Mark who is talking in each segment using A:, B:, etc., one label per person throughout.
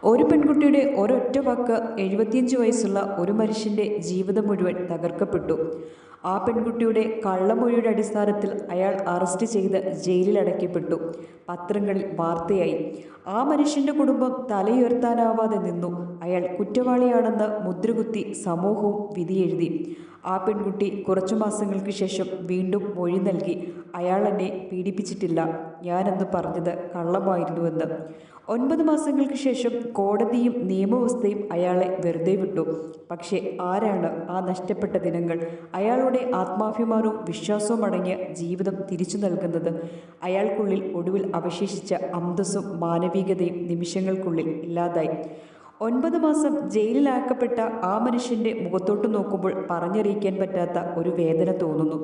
A: ഒരു പെൺകുട്ടിയുടെ ഒരൊറ്റ വാക്ക് 75 വയസ്സുള്ള ഒരു മനുഷ്യൻ്റെ ജീവിതം മുഴുവൻ തകർക്കപ്പെട്ടു. ആ പെൺകുട്ടിയുടെ കള്ളമൊഴിയുടെ അടിസ്ഥാനത്തിൽ അയാൾ അറസ്റ്റ് ചെയ്ത് ജയിലിൽ അടയ്ക്കപ്പെട്ടു. പത്രങ്ങളിൽ വാർത്തയായി. ആ മനുഷ്യൻ്റെ കുടുംബം തലയുയർത്താനാവാതെ നിന്നു. അയാൾ കുറ്റവാളിയാണെന്ന് മുദ്രകുത്തി സമൂഹവും വിധിയെഴുതി. ആ പെൺകുട്ടി കുറച്ചു മാസങ്ങൾക്ക് ശേഷം വീണ്ടും മൊഴി നൽകി. അയാൾ എന്നെ പീഡിപ്പിച്ചിട്ടില്ല, ഞാനെന്ന് പറഞ്ഞത് കള്ളമായിരുന്നുവെന്ന്. 9 മാസങ്ങൾക്ക് ശേഷം കോടതിയും നിയമവ്യവസ്ഥയും അയാളെ വെറുതെ വിട്ടു. പക്ഷേ ആരാണ് ആ നഷ്ടപ്പെട്ട ദിനങ്ങൾ, അയാളുടെ ആത്മാഭിമാനവും വിശ്വാസവും അടങ്ങിയ ജീവിതം തിരിച്ചു നൽകുന്നത്? അയാൾക്കുള്ളിൽ ഒടുവിൽ അവശേഷിച്ച അന്തസ്സും മാനവികതയും നിമിഷങ്ങൾക്കുള്ളിൽ ഇല്ലാതായി. 9 മാസം ജയിലിലാക്കപ്പെട്ട ആ മനുഷ്യൻ്റെ മുഖത്തോട്ട് നോക്കുമ്പോൾ പറഞ്ഞറിയിക്കാൻ പറ്റാത്ത ഒരു വേദന തോന്നുന്നു.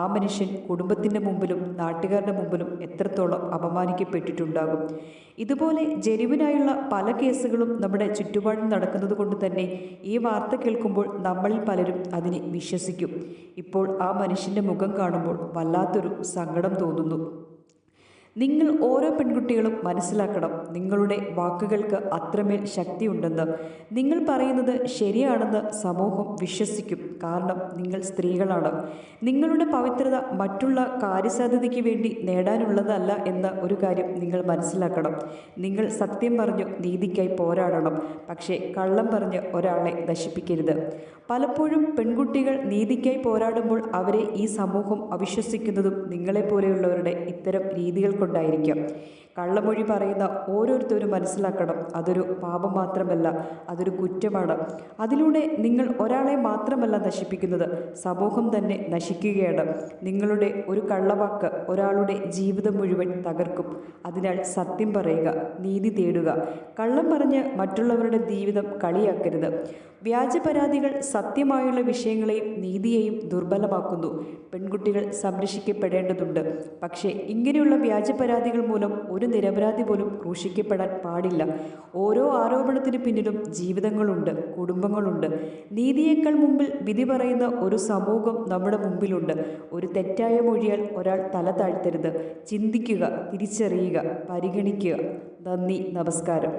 A: ആ മനുഷ്യൻ കുടുംബത്തിൻ്റെ മുമ്പിലും നാട്ടുകാരുടെ മുമ്പിലും എത്രത്തോളം അപമാനിക്കപ്പെട്ടിട്ടുണ്ടാകും. ഇതുപോലെ ജെനുവിനായുള്ള പല കേസുകളും നമ്മുടെ ചുറ്റുപാടും നടക്കുന്നത് കൊണ്ട് തന്നെ ഈ വാർത്ത കേൾക്കുമ്പോൾ നമ്മളിൽ പലരും അതിനെ വിശ്വസിക്കും. ഇപ്പോൾ ആ മനുഷ്യൻ്റെ മുഖം കാണുമ്പോൾ വല്ലാത്തൊരു സങ്കടം തോന്നുന്നു. നിങ്ങൾ ഓരോ പെൺകുട്ടികളും മനസ്സിലാക്കണം, നിങ്ങളുടെ വാക്കുകൾക്ക് അത്രമേൽ ശക്തിയുണ്ടെന്ന്. നിങ്ങൾ പറയുന്നത് ശരിയാണെന്ന് സമൂഹം വിശ്വസിക്കും. കാരണം നിങ്ങൾ സ്ത്രീകളാണ്. നിങ്ങളുടെ പവിത്രത മറ്റുള്ള കാര്യസാധ്യതയ്ക്ക് വേണ്ടി നേടാനുള്ളതല്ല എന്ന ഒരു കാര്യം നിങ്ങൾ മനസ്സിലാക്കണം. നിങ്ങൾ സത്യം പറഞ്ഞു നീതിക്കായി പോരാടണം. പക്ഷേ കള്ളം പറഞ്ഞ് ഒരാളെ നശിപ്പിക്കരുത്. പലപ്പോഴും പെൺകുട്ടികൾ നീതിക്കായി പോരാടുമ്പോൾ അവരെ ഈ സമൂഹം അവിശ്വസിക്കുന്നതും നിങ്ങളെപ്പോലെയുള്ളവരുടെ ഇത്തരം രീതികൾ കൊണ്ടായിരിക്കാം. കള്ളമൊഴി പറയുന്ന ഓരോരുത്തരും മനസ്സിലാക്കണം, അതൊരു പാപം മാത്രമല്ല, അതൊരു കുറ്റമാണ്. അതിലൂടെ നിങ്ങൾ ഒരാളെ മാത്രമല്ല നശിപ്പിക്കുന്നത്, സമൂഹം തന്നെ നശിക്കുകയാണ്. നിങ്ങളുടെ ഒരു കള്ളവാക്ക് ഒരാളുടെ ജീവിതം മുഴുവൻ തകർക്കും. അതിനാൽ സത്യം പറയുക, നീതി തേടുക. കള്ളം പറഞ്ഞ് മറ്റുള്ളവരുടെ ജീവിതം കളിയാക്കരുത്. വ്യാജ പരാതികൾ സത്യമായുള്ള വിഷയങ്ങളെയും നീതിയെയും ദുർബലമാക്കുന്നു. പെൺകുട്ടികൾ സംരക്ഷിക്കപ്പെടേണ്ടതുണ്ട്. പക്ഷേ ഇങ്ങനെയുള്ള വ്യാജ പരാതികൾ മൂലം ഒരു നിരപരാധി പോലും ക്രൂശിക്കപ്പെടാൻ പാടില്ല. ഓരോ ആരോപണത്തിന് പിന്നിലും ജീവിതങ്ങളുണ്ട്, കുടുംബങ്ങളുണ്ട്. നീതിയേക്കാൾ മുമ്പിൽ വിധി പറയുന്ന ഒരു സമൂഹം നമ്മുടെ മുമ്പിലുണ്ട്. ഒരു തെറ്റായ മൊഴിയാൽ ഒരാൾ തല താഴ്ത്തരുത്. ചിന്തിക്കുക, തിരിച്ചറിയുക, പരിഗണിക്കുക. നന്ദി, നമസ്കാരം.